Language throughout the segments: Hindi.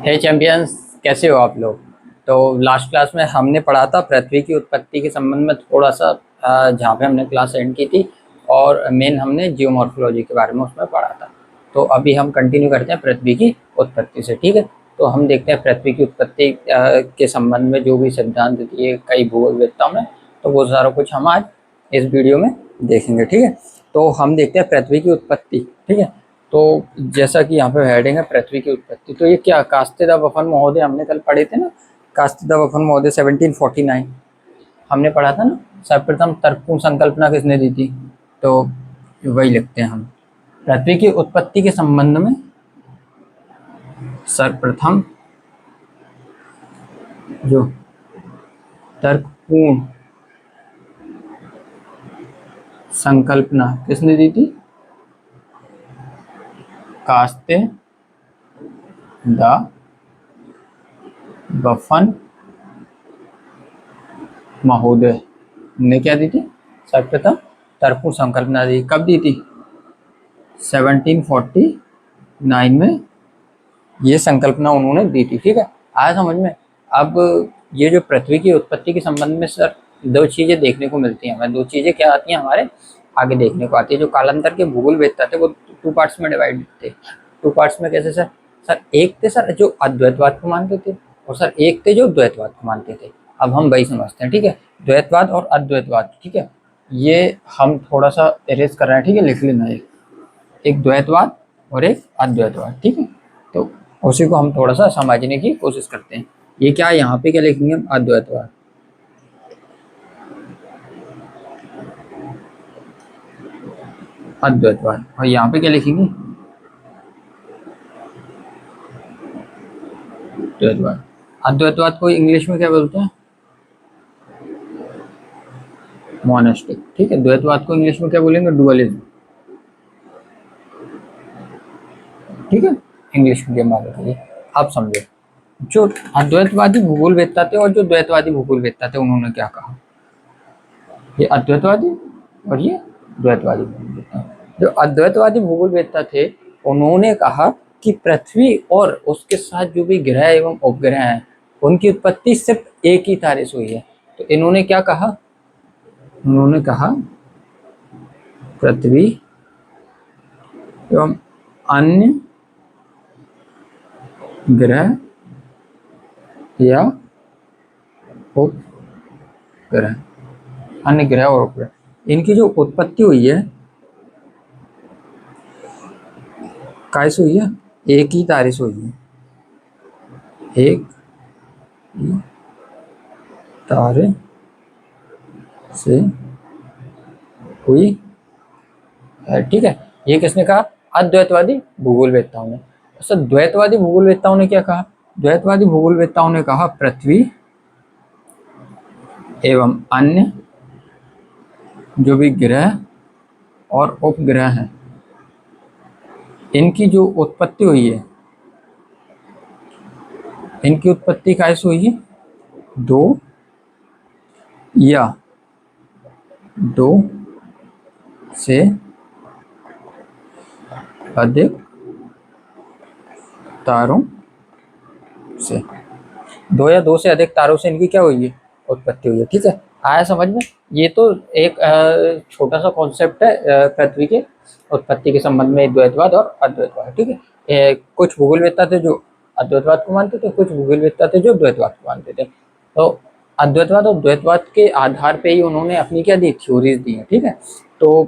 हे चैंपियंस, कैसे हो आप लोग। तो लास्ट क्लास में हमने पढ़ा था पृथ्वी की उत्पत्ति के संबंध में थोड़ा सा, जहाँ पे हमने क्लास एंड की थी। और मेन हमने जियोमॉर्फोलॉजी के बारे में उसमें पढ़ा था। तो अभी हम कंटिन्यू करते हैं पृथ्वी की उत्पत्ति से। ठीक है, तो हम देखते हैं पृथ्वी की उत्पत्ति के संबंध में जो भी सिद्धांत दिए कई भूगोलवेत्ताओं में, तो वो सारा कुछ हम आज इस वीडियो में देखेंगे। ठीक है, तो हम देखते हैं पृथ्वी की उत्पत्ति। ठीक है, तो जैसा कि यहाँ पे हेडिंग है पृथ्वी की उत्पत्ति, तो ये क्या कास्तेदा बफन महोदय हमने कल पढ़े थे ना। कास्तेदा बफन महोदय 1749 हमने पढ़ा था ना। सर्वप्रथम तर्कपूर्ण संकल्पना किसने दी थी, तो वही लिखते हैं हम। पृथ्वी की उत्पत्ति के संबंध में सर्वप्रथम जो तर्कपूर्ण संकल्पना किसने दी थी, कास्ते द बफन महोदय ने क्या दी थी, सर्वप्रथम तर्कपूर्ण संकल्पना दी। कब दी थी, 1749 में ये संकल्पना उन्होंने दी थी। ठीक है, आया समझ में। अब ये जो पृथ्वी की उत्पत्ति के संबंध में सर दो चीजें देखने को मिलती हैं हमें। दो चीजें क्या आती हैं हमारे आगे देखने को आती है। जो कालांतर के भूगोलवेत्ता थे वो टू पार्ट्स में डिवाइड थे। टू पार्ट्स में कैसे सर, एक थे सर जो अद्वैतवाद को मानते थे, और सर एक थे जो द्वैतवाद को मानते थे। अब हम वही समझते हैं। ठीक है, द्वैतवाद और अद्वैतवाद। ठीक है, ये हम थोड़ा सा इरेज कर रहे हैं। ठीक है, लिख लेना, एक द्वैतवाद और एक अद्वैतवाद। ठीक है, तो उसी को हम थोड़ा सा समझने की कोशिश करते हैं। ये क्या, यहाँ पे क्या लिखेंगे हम, अद्वैतवाद। अद्वैतवाद, और यहाँ पे क्या लिखेंगे, द्वैतवाद। अद्वैतवाद को इंग्लिश में क्या बोलते हैं, मोनेस्टिक। ठीक है, द्वैतवाद को इंग्लिश में क्या बोलेंगे, डुअलिज्म। ठीक है, इंग्लिश मीडियम वाले के लिए आप समझो। जो अद्वैतवादी भूगोलवेत्ता थे और जो द्वैतवादी भूगोलवेत्ता थे, उन्होंने क्या कहा, ये अद्वैतवादी और ये द्वैतवादी भूगोलवेत्ता। जो अद्वैतवादी भूगोलवेत्ता थे उन्होंने कहा कि पृथ्वी और उसके साथ जो भी ग्रह एवं उपग्रह हैं उनकी उत्पत्ति सिर्फ एक ही तारे से हुई है। तो इन्होंने क्या कहा, उन्होंने कहा पृथ्वी एवं अन्य ग्रह या उपग्रह, अन्य ग्रह और उपग्रह, इनकी जो उत्पत्ति हुई है कैसे हुई है, एक ही तारे से हुई है। एक ही तारे से हुई है। ठीक है, ये किसने कहा, अद्वैतवादी भूगोलवेत्ताओं ने। सर द्वैतवादी भूगोलवेत्ताओं ने क्या कहा, द्वैतवादी भूगोलवेत्ताओं ने कहा पृथ्वी एवं अन्य जो भी ग्रह और उपग्रह हैं इनकी जो उत्पत्ति हुई है, इनकी उत्पत्ति कैसे हुई है, दो या दो से अधिक तारों से, दो या दो से अधिक तारों से इनकी क्या हुई है, उत्पत्ति हुई है। ठीक है, आया समझ में। ये तो एक छोटा सा कॉन्सेप्ट है पृथ्वी के उत्पत्ति के संबंध में, द्वैतवाद और अद्वैतवाद। ठीक है, कुछ भूगोलवेत्ता थे जो अद्वैतवाद को मानते थे, कुछ भूगोलवेत्ता थे जो द्वैतवाद को मानते थे। तो अद्वैतवाद और द्वैतवाद के आधार पे ही उन्होंने अपनी क्या दी, थ्योरीज दी है। ठीक है, तो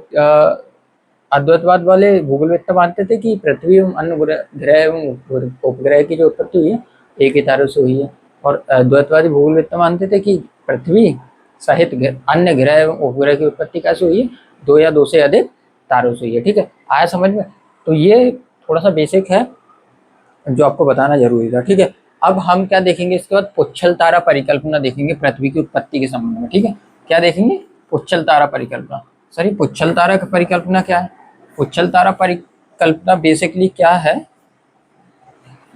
अद्वैतवाद वाले भूगोलवेत्ता मानते थे कि पृथ्वी एवं अन्य ग्रह एवं उपग्रह की जो उत्पत्ति हुई है एक ही तारों से हुई है। और द्वैतवादी भूगोलवेत्ता मानते थे कि पृथ्वी सहित अन्य ग्रह एवं उपग्रह की उत्पत्ति कैसे हुई है, दो या दो से अधिक तारों से हुई है। ठीक है, आया समझ में। तो ये थोड़ा सा बेसिक है जो आपको बताना जरूरी था। ठीक है, अब हम क्या देखेंगे, इसके बाद पुच्छल तारा परिकल्पना देखेंगे पृथ्वी की उत्पत्ति के संबंध में। ठीक है, क्या देखेंगे, पुच्छल तारा परिकल्पना। सर ये पुच्छल तारा की परिकल्पना क्या है, पुच्छल तारा परिकल्पना बेसिकली क्या है,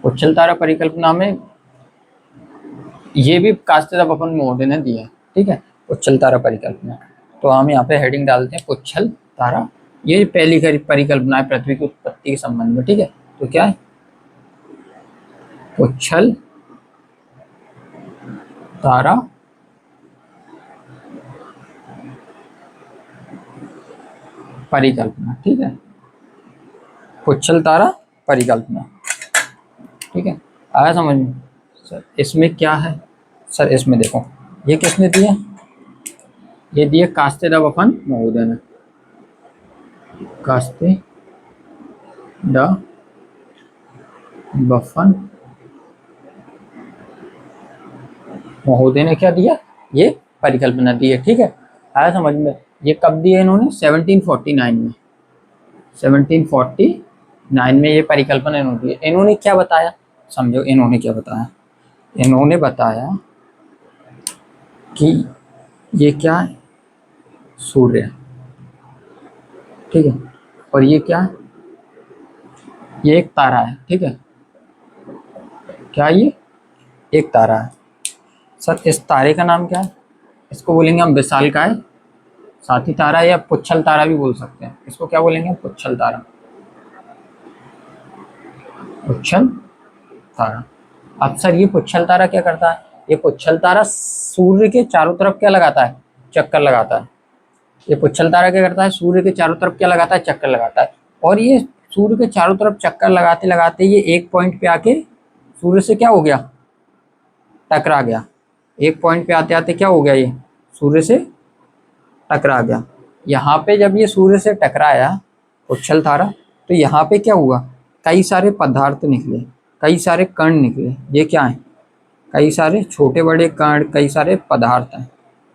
पुच्छल तारा परिकल्पना में ये भी कास्तेदा बफन महोदय ने दिया है। ठीक है, पुच्छल तारा परिकल्पना, तो हम यहाँ पे हेडिंग डालते हैं पुच्छल तारा। ये पहली परिकल्पना है पृथ्वी की उत्पत्ति के संबंध में। ठीक है, तो क्या है, उच्छल तारा परिकल्पना, ठीक है, उच्छल तारा परिकल्पना, ठीक है, आया समझ में। सर इसमें क्या है, सर इसमें देखो ये किसने दिया, ये दिए कास्ते द बफन महोदय ने, कास्ते द बफन महोदय ने क्या दिया, ये परिकल्पना दी है, ठीक है, आया समझ में। ये कब दिए इन्होंने, 1749 में, 1749 में ये परिकल्पना इन्होंने दी। इन्होंने क्या बताया, समझो इन्होंने क्या बताया, इन्होंने बताया कि ये क्या है, सूर्य है, ठीक है, और ये क्या है, ये एक तारा है, ठीक है, क्या ये एक तारा है। सर इस तारे का नाम क्या है, इसको बोलेंगे हम विशालकाय साथी तारा या पुच्छल तारा भी बोल सकते हैं, इसको क्या बोलेंगे, पुच्छल तारा, पुच्छल तारा। अब सर ये पुच्छल तारा क्या करता है, ये पुच्छल तारा सूर्य के चारों तरफ क्या लगाता है, चक्कर लगाता है। ये पुच्छल तारा क्या करता है, सूर्य के चारों तरफ क्या लगाता है, चक्कर लगाता है। और ये सूर्य के चारों तरफ चक्कर लगाते लगाते ये एक पॉइंट पे आके सूर्य से क्या हो गया, टकरा गया। एक पॉइंट पे आते आते क्या हो गया, ये सूर्य से टकरा गया। यहाँ पे जब ये सूर्य से टकराया उच्छल तारा, तो यहाँ पे क्या हुआ, कई सारे पदार्थ निकले, कई सारे कण निकले। ये क्या है, कई सारे छोटे बड़े कण, कई सारे पदार्थ हैं,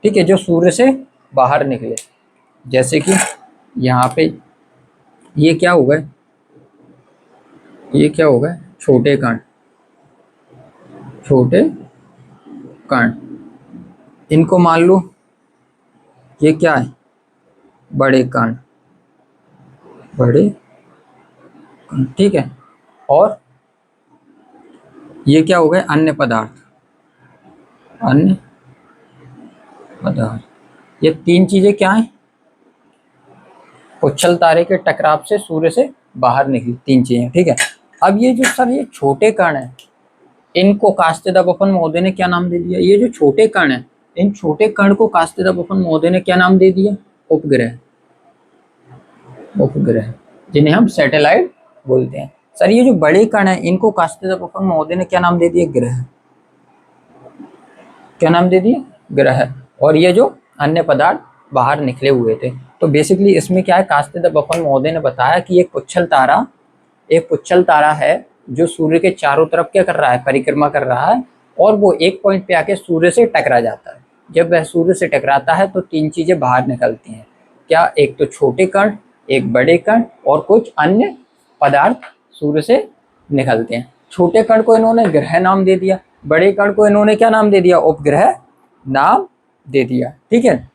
ठीक है, जो सूर्य से बाहर निकले। जैसे कि यहाँ पे ये क्या हो गए, ये क्या हो गए, छोटे कण, छोटे कण। इनको मान लो ये क्या है, बड़े कण, बड़े कण, ठीक है। और ये क्या हो गए, अन्य पदार्थ, अन्य पदार्थ। ये तीन चीजें क्या हैं, उच्छल तारे के टकराव से सूर्य से बाहर निकली तीन चीजें, ठीक है। अब ये जो सर ये छोटे कण हैं, इनको कास्तेदा बफन महोदय ने क्या नाम दे दिया, ये जो छोटे कण हैं, इन छोटे कण को कास्तेदा बफन महोदय ने क्या नाम दे दिया, उपग्रह, उपग्रह, जिन्हें हम सैटेलाइट बोलते हैं। सर ये जो बड़े कण हैं, इनको कास्तेदा बफन महोदय ने क्या नाम दे दिया, ग्रह, क्या नाम दे दिया, ग्रह। और ये जो अन्य पदार्थ बाहर निकले हुए थे। तो बेसिकली इसमें क्या है, कास्तेदा बफन महोदय ने बताया कि एक पुच्छल तारा, एक पुच्छल तारा है जो सूर्य के चारों तरफ क्या कर रहा है, परिक्रमा कर रहा है, और वो एक पॉइंट पे आके सूर्य से टकरा जाता है। जब वह सूर्य से टकराता है तो तीन चीजें बाहर निकलती हैं, क्या, एक तो छोटे कण, एक बड़े कण, और कुछ अन्य पदार्थ सूर्य से निकलते हैं। छोटे कण को इन्होंने ग्रह नाम दे दिया, बड़े कण को इन्होंने क्या नाम दे दिया, उपग्रह नाम दे दिया, ठीक है,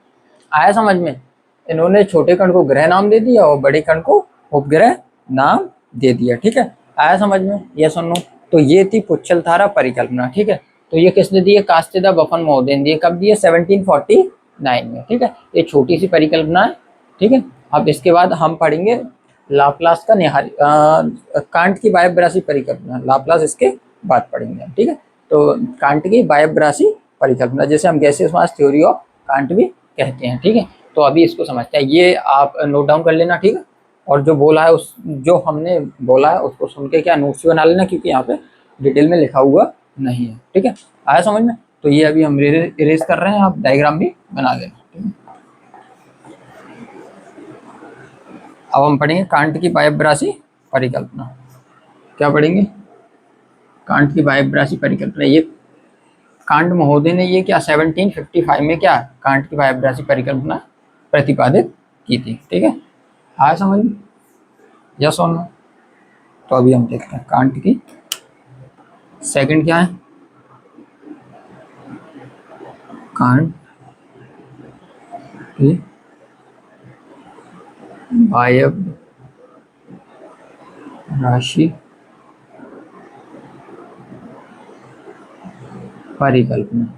आया समझ में। इन्होंने छोटे कण को ग्रह नाम दे दिया और बड़े कण को उपग्रह नाम दे दिया, ठीक है, आया समझ में, ये सुनो। तो ये थी पुच्छल तारा परिकल्पना, ठीक है। तो ये किसने दी है, कास्तेदा बफन महोदय ने दी, कब दी है, 1749 में, ठीक है। ये छोटी सी परिकल्पना है, ठीक है। अब इसके बाद हम पढ़ेंगे लाप्लास का निहारी कांट की बायब्रासी परिकल्पना, लाप्लास इसके बाद पढ़ेंगे, ठीक है। तो कांट की बायब्रासी परिकल्पना, जैसे हम gaseous mass theory of can't भी कहते हैं, ठीक है। तो अभी इसको समझते हैं, ये आप नोट डाउन कर लेना, ठीक है। और जो बोला है उस, जो हमने बोला है उसको सुन के क्या नोट्स बना लेना, क्योंकि यहाँ पे डिटेल में लिखा हुआ नहीं है, ठीक है, आया समझ में। तो ये अभी हम इरेज कर रहे हैं, आप डायग्राम भी बना लेना, ठीक है। अब हम पढ़ेंगे कांट की बायब्रासी परिकल्पना। क्या पढ़ेंगे, कांट की बायब्रासी परिकल्पना। ये कांट महोदय ने ये क्या 1755 में क्या कांट की बायब्रासी परिकल्पना प्रतिपादित की थी, ठीक है, आया समझ में, यस और नो। तो अभी हम देखते हैं कांट की सेकंड क्या है, कांट की बायब्रासी परिकल्पना,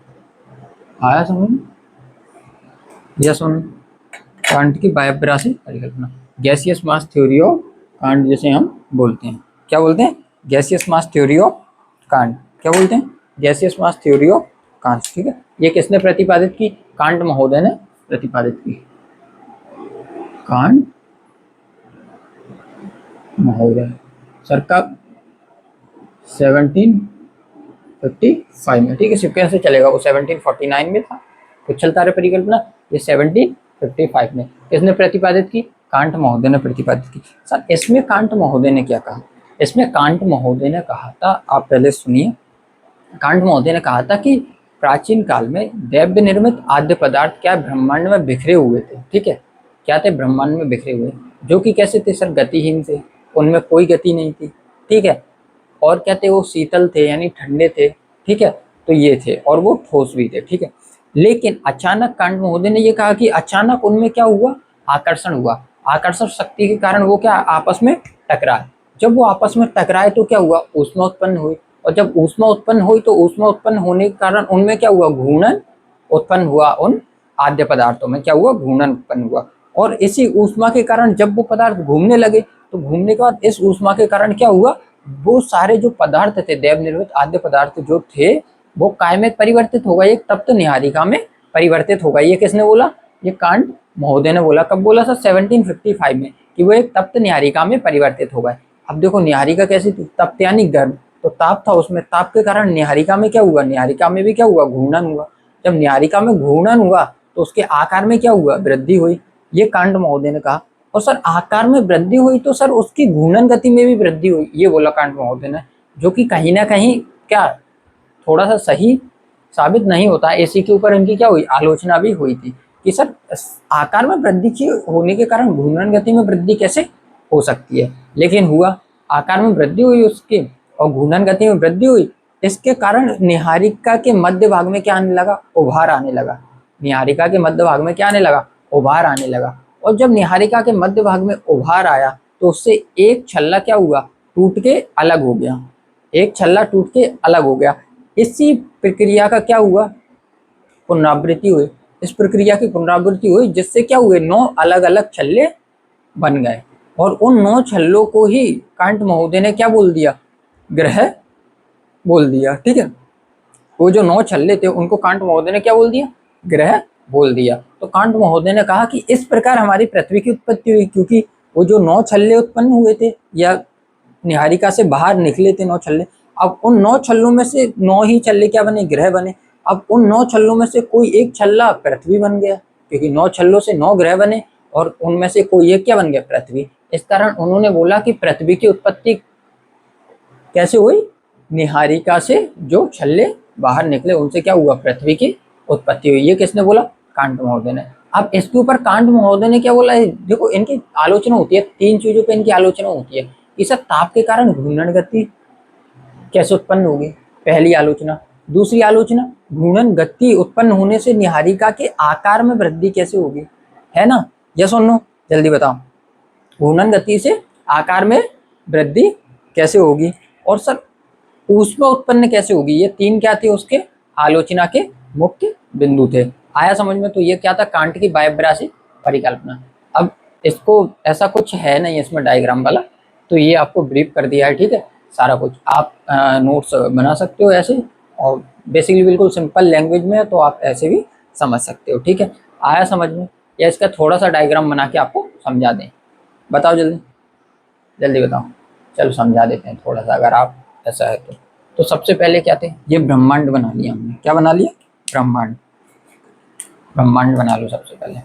आया समझ में, यस और नो। कांट की बायब्रासी परिकल्पना, gaseous mass theory of can't जिसे हम बोलते हैं, क्या बोलते हैं, gaseous mass theory of can't, क्या बोलते हैं, gaseous mass theory of can't, ठीक है। ये किसने प्रतिपादित की, कांट महोदय ने प्रतिपादित की, कांट महोदय, सर का 1755 में, ठीक है। सिक्वेंस से चलेगा, वो 1749 में था, कुशल तारे परिकल्पना, ये 1755 में किसने प्रतिपादित की, कांट महोदय ने प्रतिपादित की। सर इसमें कांट महोदय ने क्या कहा, इसमें कांट महोदय ने कहा था, आप पहले सुनिए, कांट महोदय ने कहा था कि प्राचीन काल में दैव निर्मित आद्य पदार्थ क्या ब्रह्मांड में बिखरे हुए थे, ठीक है, क्या थे, ब्रह्मांड में बिखरे हुए, जो कि कैसे थे सर, गतिहीन थे, उनमें कोई गति नहीं थी, ठीक है, और क्या थे, वो शीतल थे यानी ठंडे थे, ठीक है, तो ये थे, और वो ठोस भी थे, ठीक है। लेकिन अचानक कांट महोदय ने ये कहा कि अचानक उनमें क्या हुआ, आकर्षण हुआ, आकर्षण शक्ति के कारण वो क्या आपस में टकराए, जब वो आपस में टकराए तो क्या हुआ, ऊष्मा उत्पन्न हुई, और जब ऊष्मा उत्पन्न हुई तो ऊष्मा उत्पन्न होने के कारण उनमें क्या हुआ, घूर्णन उत्पन्न हुआ, उन आद्य पदार्थों में क्या हुआ, घूर्णन उत्पन्न हुआ, और इसी ऊष्मा के कारण जब वो पदार्थ घूमने लगे तो घूमने के बाद इस ऊष्मा के कारण क्या हुआ, वो सारे जो पदार्थ थे, देव निर्मित आद्य पदार्थ जो थे, वो काय में परिवर्तित हो गए, एक तप्त निहारिका में परिवर्तित हो गए। ये किसने बोला, ये कांट महोदय ने बोला, कब बोला सर, 1755 में, कि वो एक तप्त निहारिका में परिवर्तित हो गए। अब देखो निहारिका कैसी थी, तप्त यानी गर्म, तो ताप था उसमें, ताप के कारण निहारिका में क्या हुआ, निहारिका में भी क्या हुआ, घूर्णन हुआ, जब निहारिका में घूर्णन हुआ तो उसके आकार में क्या हुआ, वृद्धि हुई, ये कांट महोदय ने कहा। और सर आकार में वृद्धि हुई तो सर उसकी घूर्णन गति में भी वृद्धि हुई, ये बोला कांट महोदय ने, जो कि कहीं ना कहीं क्या थोड़ा सा सही साबित नहीं होता। इसी के ऊपर इनकी क्या हुई, आलोचना भी हुई थी कि सर आकार में वृद्धि की होने के कारण घूर्णन गति में वृद्धि कैसे हो सकती है, लेकिन हुआ, आकार में वृद्धि हुई उसकी और घूर्णन गति में वृद्धि हुई, इसके कारण निहारिका के मध्य भाग में क्या आने लगा, उभार आने लगा, निहारिका के मध्य भाग में क्या आने लगा, उभार आने लगा, और जब निहारिका के मध्य भाग में उभार आया तो उससे एक छल्ला क्या हुआ, टूट के अलग हो गया, एक छल्ला टूट के अलग हो गया। इसी प्रक्रिया का क्या हुआ, पुनरावृत्ति हुई, इस प्रक्रिया की पुनरावृत्ति हुई, जिससे क्या हुए, 9 अलग अलग छल्ले बन गए, और उन 9 छल्लों को ही कांट महोदय ने क्या बोल दिया, ग्रह बोल दिया, ठीक है। वो जो 9 छल्ले थे उनको कांट महोदय ने क्या बोल दिया, ग्रह बोल दिया। तो कांट महोदय ने कहा कि इस प्रकार हमारी पृथ्वी की उत्पत्ति हुई, क्योंकि वो जो 9 छल्ले उत्पन्न हुए थे या निहारिका से बाहर निकले थे 9 छल्ले, अब उन 9 छल्लों में से 9 ही छल्ले क्या बने, ग्रह बने। अब उन 9 छल्लों में से कोई एक छल्ला पृथ्वी बन गया, क्योंकि 9 छल्लों से 9 ग्रह बने और उनमें से कोई एक क्या बन गया, पृथ्वी। इस कारण उन्होंने बोला कि पृथ्वी की उत्पत्ति कैसे हुई, निहारिका से जो छल्ले बाहर निकले उनसे क्या हुआ, पृथ्वी की उत्पत्ति हुई। ये किसने बोला, कांट महोदय ने। अब इसके ऊपर कांट महोदय ने क्या बोला है, देखो इनकी आलोचना होती है, 3 चीजों पे इनकी आलोचना होती है कि सर ताप के कारण घूर्णन गति कैसे उत्पन्न होगी, पहली आलोचना। दूसरी आलोचना, घूर्णन गति उत्पन्न होने से निहारिका के आकार में वृद्धि कैसे होगी, है ना, यस और नो, जल्दी बताओ, घूर्णन गति से आकार में वृद्धि कैसे होगी, और सर ऊष्मा उत्पन्न कैसे होगी। ये 3 क्या थे उसके आलोचना के मुख्य बिंदु थे। आया समझ में। तो ये क्या था, कांट की बाह्यराशि परिकल्पना। अब इसको ऐसा कुछ है नहीं इसमें डायग्राम वाला, तो ये आपको ब्रीफ कर दिया है, ठीक है। सारा कुछ आप नोट्स बना सकते हो ऐसे, और बेसिकली बिल्कुल सिंपल लैंग्वेज में है, तो आप ऐसे भी समझ सकते हो, ठीक है। आया समझ में, या इसका थोड़ा सा डायग्राम बना के आपको समझा दें, बताओ जल्दी जल्दी बताओ। चलो समझा देते हैं थोड़ा सा, अगर आप ऐसा है तो सबसे पहले क्या थे, ये ब्रह्मांड बना लिया हमने, क्या बना लिया, ब्रह्मांड। ब्रह्मांड बना लो सबसे पहले।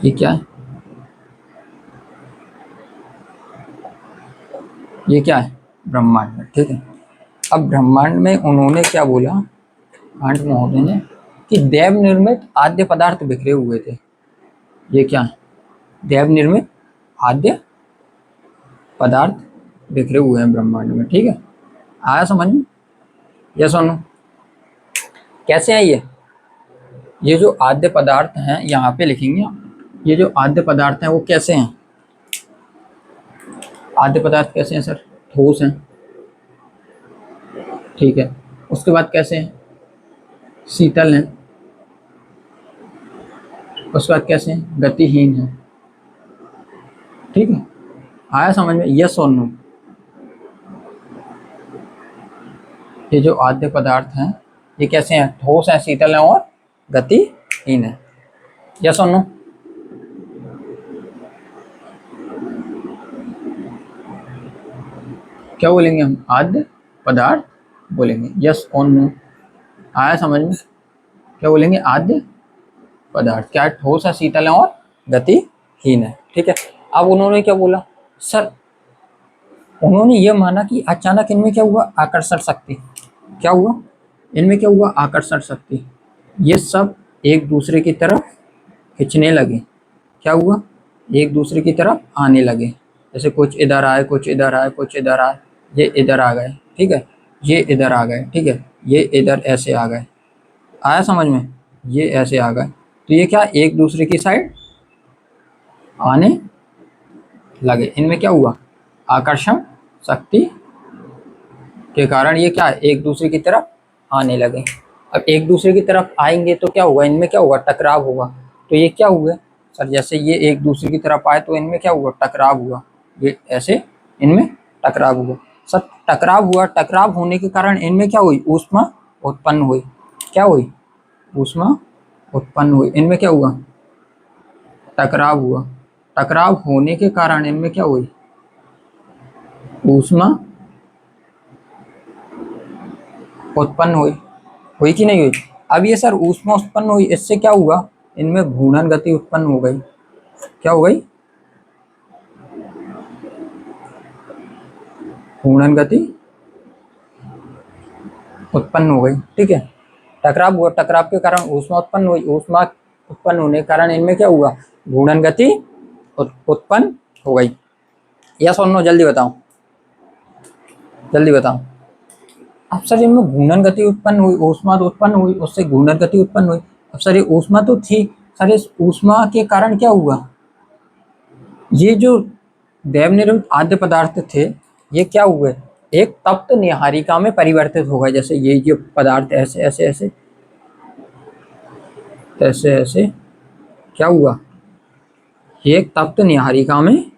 ये क्या है, ये क्या है, ब्रह्मांड, ठीक है। अब ब्रह्मांड में उन्होंने क्या बोला, कांट महोदय ने, कि देव निर्मित आद्य पदार्थ बिखरे हुए थे। ये क्या है, देव निर्मित आद्य पदार्थ बिखरे हुए हैं ब्रह्मांड में, ठीक है। आया समझ में, यस और नो। कैसे है ये जो आद्य पदार्थ हैं यहाँ पे लिखेंगे, ये जो आद्य पदार्थ हैं वो कैसे हैं, आद्य पदार्थ कैसे हैं सर, ठोस हैं, ठीक है। उसके बाद कैसे हैं, शीतल हैं, उसके बाद कैसे हैं, गतिहीन हैं, ठीक है। आया समझ में? यस और नो? ये जो आद्य पदार्थ हैं ये कैसे हैं? ठोस है, शीतल है और गतिहीन है। यस और नो? क्या बोलेंगे हम? आद्य पदार्थ बोलेंगे। यस और नो? आया समझ में? क्या बोलेंगे? आद्य पदार्थ क्या है? ठोस है, शीतल है और गतिहीन है। ठीक है। अब उन्होंने क्या बोला सर? उन्होंने ये माना कि अचानक इनमें क्या हुआ? आकर्षण शक्ति। क्या हुआ? इनमें क्या हुआ? आकर्षण शक्ति। ये सब एक दूसरे की तरफ खिंचने लगे। क्या हुआ? एक दूसरे की तरफ आने लगे। जैसे कुछ इधर आए, कुछ इधर आए, कुछ इधर आए, ये इधर आ गए। ठीक है, ये इधर आ गए। ठीक है, ये इधर ऐसे आ गए। आया समझ में? ये ऐसे आ गए तो ये क्या? एक दूसरे की साइड आने लगे। इनमें क्या हुआ? आकर्षण शक्ति के कारण ये क्या? एक दूसरे की तरफ आने लगे। अब एक दूसरे की तरफ आएंगे तो क्या होगा? इनमें क्या होगा? टकराव होगा। तो ये क्या हुआ सर? जैसे ये एक दूसरे की तरफ आए तो इनमें क्या हुआ? टकराव हुआ। ये ऐसे इनमें टकराव हुआ। सर टकराव हुआ, टकराव होने के कारण इनमें क्या हुई? ऊष्मा उत्पन्न हुई। क्या हुई? ऊष्मा उत्पन्न हुई। इनमें क्या हुआ? टकराव हुआ। टकराव होने के कारण इनमें क्या हुई? ऊष्मा उत्पन्न हुई। हुई कि नहीं हुई? अब ये सर ऊष्मा उत्पन्न हुई, इससे क्या हुआ? इनमें घूर्णन गति उत्पन्न हो गई। क्या हो गई? घूर्णन गति उत्पन्न हो गई। ठीक है, टकराव हुआ, टकराव के कारण ऊष्मा उत्पन्न हुई। ऊष्मा उत्पन्न होने के कारण इनमें क्या हुआ? घूर्णन गति उत्पन्न हो गई। यस और नो? जल्दी बताओ, जल्दी बताओ। अब सर इनमें घूर्णन गति उत्पन्न हुई, ऊष्मा तो उत्पन्न हुई, उससे घूर्णन गति उत्पन्न हुई। अब सर ये ऊष्मा तो थी, सर इस ऊष्मा के कारण क्या हुआ? ये जो दैव निर्मित आद्य पदार्थ थे ये क्या हुए? एक तप्त नीहारिका में परिवर्तित हो गए। जैसे ये जो पदार्थ ऐसे ऐसे ऐसे ऐसे ऐसे क्या हुआ? ये एक तप्त नीहारिका में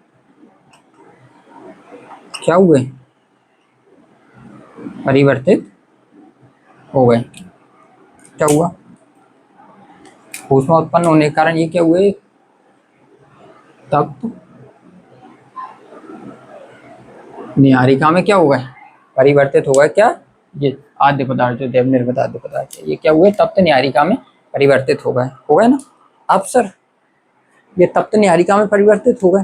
क्या हुए? परिवर्तित हो गए। क्या हुआ? ऊष्मा उत्पन्न होने के कारण ये क्या हुए? तप्त नीहारिका में क्या हो गए? परिवर्तित हो गए। क्या? ये आद्य पदार्थ जो दैव निर्मित आद्य पदार्थ है ये क्या हुए? तप्त नीहारिका में परिवर्तित हो गए ना? अब सर ये तप्त नीहारिका में परिवर्तित हो गए,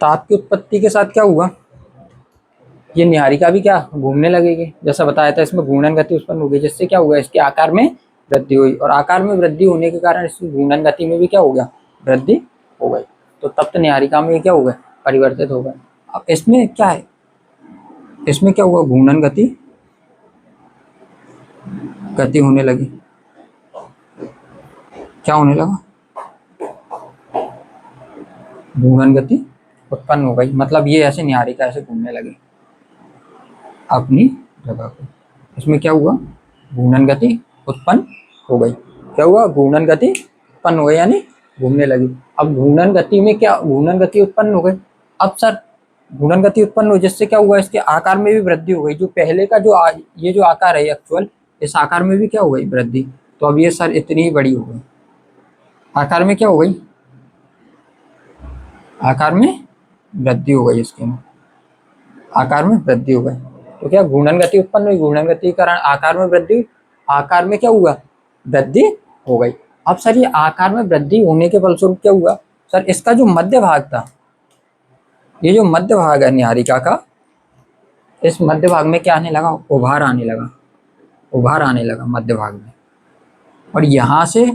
ताप की उत्पत्ति के साथ क्या हुआ? ये नीहारिका भी क्या? घूमने लगेगी। जैसा बताया था इसमें घूर्णन गति उत्पन्न होगी, जिससे क्या हुआ? इसके आकार में वृद्धि हुई, और आकार में वृद्धि होने के कारण इसकी घूर्णन गति में भी क्या हो गया? वृद्धि हो गई। तो तप्त नीहारिका में क्या हो गए? परिवर्तित हो गए। अब इसमें क्या है? इसमें क्या हुआ? घूर्णन गति गति होने लगी। क्या होने लगा? घूर्णन गति उत्पन्न हो गई। मतलब ये ऐसे नीहारिका ऐसे घूमने लगी अपनी जगह पे। इसमें क्या हुआ? घूर्णन गति उत्पन्न हो गई। क्या हुआ? घूर्णन गति उत्पन्न हो गई, यानी घूमने लगी। अब घूर्णन गति में क्या? घूर्णन गति उत्पन्न हो गई। अब सर घूर्णन गति उत्पन्न हुई जिससे क्या हुआ? इसके आकार में भी वृद्धि हो गई। जो पहले का जो ये जो आकार है एक्चुअल, इस आकार में भी क्या हो गई? वृद्धि। तो अब ये सर इतनी बड़ी हो गई। आकार में क्या हो गई? आकार में वृद्धि हो गई। इसके में आकार में वृद्धि हो गई। तो क्या? घूर्णन गति उत्पन्न हुई, घूर्णन गति के कारण आकार में वृद्धि हुई, आकार में क्या हुआ? वृद्धि हो गई। अब सर ये आकार में वृद्धि होने के फलस्वरूप क्या हुआ? सर इसका जो मध्य भाग था, ये जो मध्य भाग है नीहारिका का, इस मध्य भाग में क्या आने लगा? उभार आने लगा। उभार आने लगा मध्य भाग में, और यहाँ से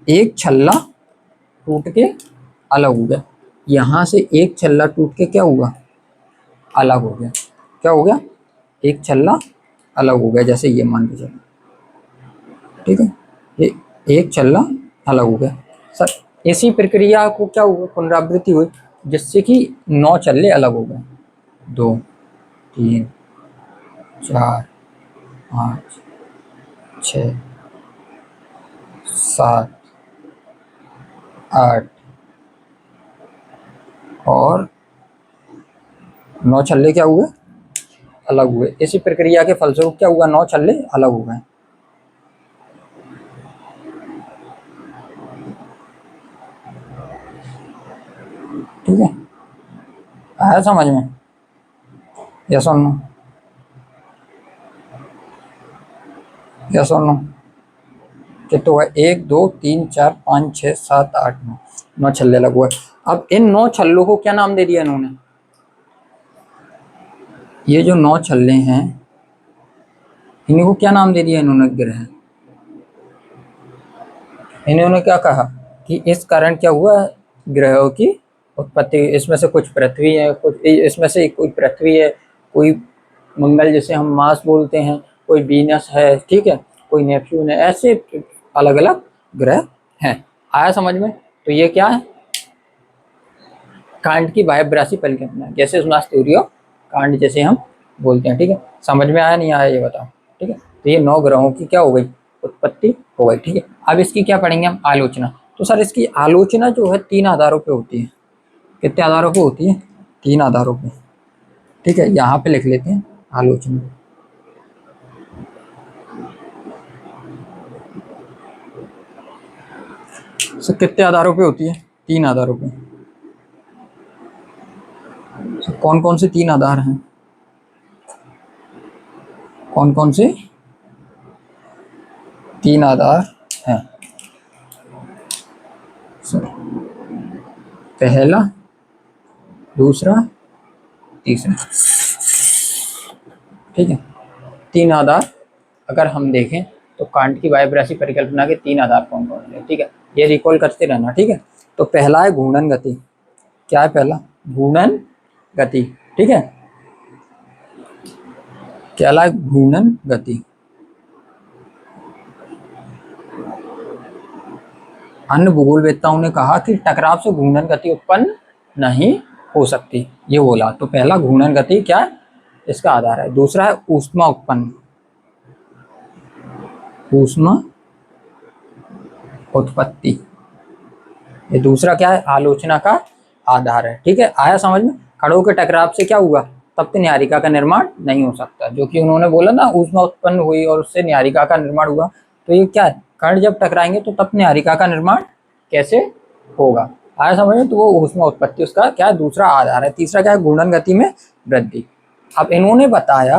एक छल्ला टूट के अलग हो गया। यहाँ से एक छल्ला टूट के क्या हुआ? अलग हो गया। क्या हो गया? एक छल्ला अलग हो गया। जैसे ये मान के चलो, ठीक है, ये एक छल्ला अलग हो गया। सर इसी प्रक्रिया को क्या हुआ? पुनरावृत्ति हुई, जिससे कि 9 छल्ले अलग हो गए। 2, 3, 4, 5, 6, 7, 8, और 9 छल्ले क्या हुए, अलग हुए। इसी प्रक्रिया के फलस्वरूप क्या हुआ, 9 छल्ले अलग हो गए। ठीक है, आया समझ में? यस और नो, यस और नो। कितने हुआ, 1 2 3 4 5 6 7 8 9, 9 छल्ले अलग हुए। अब इन 9 छल्लों को क्या नाम दे दिया इन्होंने, ये जो 9 छल्ले हैं इनको क्या नाम दे दिया इन्होंने, ग्रह। इन्होंने क्या कहा कि इस कारण क्या हुआ, ग्रहों की उत्पत्ति। इसमें से कुछ पृथ्वी है, कुछ इसमें से कोई पृथ्वी है, कोई मंगल जिसे हम मार्स बोलते हैं, कोई वीनस है, ठीक है, कोई नेपच्यून है, ऐसे अलग अलग ग्रह हैं। आया समझ में? तो ये क्या है, कांट की बाह्यब्रासी परिकल्पना, जैसे मास थ्योरी ऑफ कांट जैसे हम बोलते हैं। ठीक है, समझ में आया नहीं आया ये बताओ। ठीक है, तो ये 9 ग्रहों की क्या हो गई, उत्पत्ति हो गई। ठीक है, अब इसकी क्या पढ़ेंगे हम, आलोचना। तो सर इसकी आलोचना जो है 3 आधारों पे होती है। कितने आधारों पे होती है, 3 आधारों पे। ठीक है, यहाँ पे लिख लेते हैं आलोचना। सर कितने आधारों पे होती है, 3 आधारों पे। कौन कौन से 3 आधार हैं, कौन कौन से 3 आधार हैं। पहला, दूसरा, तीसरा। ठीक है, 3 आधार अगर हम देखें तो कांट की बाह्यब्रासी परिकल्पना के 3 आधार कौन कौन से। ठीक है, ये रिकॉल करते रहना। ठीक है, तो पहला है घूर्णन गति। क्या है पहला, घूर्णन गति। ठीक है, क्या है, घूर्णन गति। अन्य भूगोलवेत्ताओं ने कहा कि टकराव से घूर्णन गति उत्पन्न नहीं हो सकती, ये बोला। तो पहला घूर्णन गति क्या है, इसका आधार है। दूसरा है ऊष्मा उत्पन्न, ऊष्मा उत्पत्ति। ये दूसरा क्या है, आलोचना का आधार है। ठीक है, आया समझ में? खड़ों के टकराव से क्या हुआ, तप्त न्यायिका का निर्माण नहीं हो सकता, जो कि उन्होंने बोला ना, ऊष्मा उत्पन्न हुई और उससे न्यायिका का निर्माण हुआ। तो ये क्या है, कण जब टकराएंगे तो तप्त न्यायिका का निर्माण कैसे होगा। आया समझ में? तो वो ऊष्मा उत्पत्ति उसका क्या है, दूसरा आधार है। तीसरा क्या है, घूर्णन गति में वृद्धि। अब इन्होंने बताया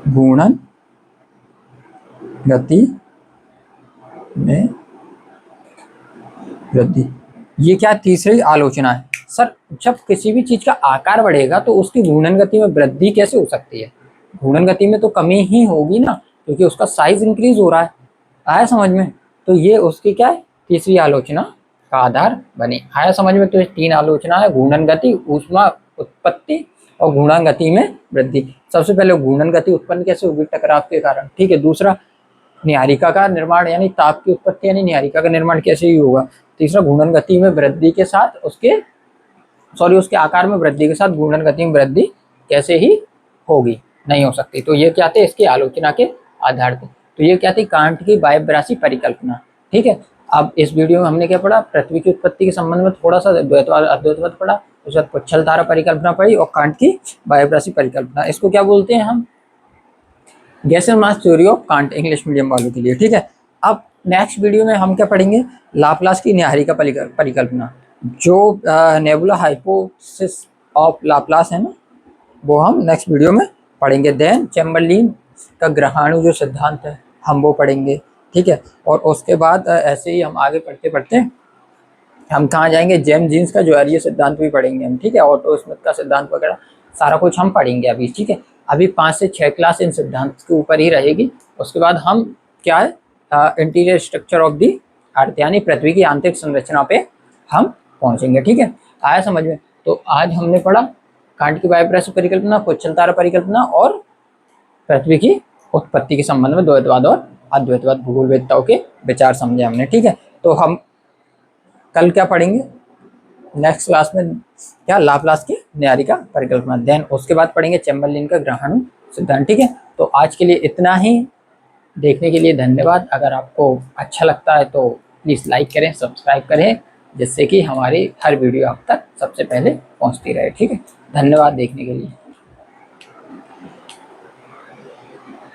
घूर्णन गति में वृद्धि, ये क्या तीसरी आलोचना है। सर जब किसी भी चीज का आकार बढ़ेगा तो उसकी घूर्णन गति में वृद्धि कैसे हो सकती है, घूर्णन गति में तो कमी ही होगी ना, क्योंकि उसका साइज इंक्रीज हो रहा है। आया समझ में? तो ये उसकी क्या है, तीसरी आलोचना का आधार बनी। आया समझ में? तो ये 3 आलोचना है, घूर्णन गति, ऊष्मा उत्पत्ति और घूर्णन गति में वृद्धि। सबसे पहले घूर्णन गति उत्पन्न कैसे होगी, टकराव के कारण। ठीक है, दूसरा न्यायिका का निर्माण यानी ताप की उत्पत्ति यानी न्यायिका का निर्माण कैसे ही होगा। तीसरा घूर्णन गति में वृद्धि के साथ उसके आकार में वृद्धि के साथ घूर्णन गति में वृद्धि कैसे ही होगी, नहीं हो सकती। तो ये क्या थे, इसकी आलोचना के आधार पे। तो ये क्या थी, कांट की बाह्यब्रासी परिकल्पना। ठीक है, अब इस वीडियो में हमने क्या पढ़ा, पृथ्वी की उत्पत्ति के संबंध में थोड़ा सा द्वैतवाद अद्वैतवाद पढ़ा, उसके बाद पुच्छल धारा परिकल्पना पढ़ी और कांट की बाह्यब्रासी परिकल्पना। इसको क्या बोलते हैं हम, gas and mass theory of can't, English medium वालों के लिए। ठीक है, अब नेक्स्ट वीडियो में हम क्या पढ़ेंगे, लाप्लास की न्यायिका परिकल्पना। जो नेबुला हाइपोथेसिस ऑफ लाप्लास है ना, वो हम नेक्स्ट वीडियो में पढ़ेंगे। देन चैम्बरलिन का ग्रहाणु जो सिद्धांत है हम वो पढ़ेंगे। ठीक है, और उसके बाद ऐसे ही हम आगे पढ़ते पढ़ते हम कहाँ जाएंगे, जेम्स जीन्स का जो है ये सिद्धांत भी पढ़ेंगे हम। ठीक है, ऑटो स्मिथ का सिद्धांत वगैरह सारा कुछ हम पढ़ेंगे अभी। ठीक है, अभी 5 से 6 क्लास इन सिद्धांत के ऊपर ही रहेगी। उसके बाद हम क्या है, इंटीरियर स्ट्रक्चर ऑफ दी अर्थ यानी पृथ्वी की आंतरिक संरचना पे हम पहुंचेंगे। ठीक है, आया समझ में? तो आज हमने पढ़ा कांट की बाह्यब्रासी परिकल्पना, पुच्छल धारा परिकल्पना और पृथ्वी की उत्पत्ति के संबंध में द्वैतवाद और अद्वैतवाद भूगोलवेत्ताओं के विचार समझे हमने। ठीक है, तो हम कल क्या पढ़ेंगे नेक्स्ट क्लास में, क्या लाप्लास की न्यायिका परिकल्पना। देन उसके बाद पढ़ेंगे चैम्बरलिन का ग्रहाणु सिद्धांत। ठीक है, तो आज के लिए इतना ही। देखने के लिए धन्यवाद। अगर आपको अच्छा लगता है तो प्लीज़ लाइक करें, सब्सक्राइब करें जिससे कि हमारी हर वीडियो आप तक सबसे पहले पहुंचती रहे। ठीक है, धन्यवाद देखने के लिए।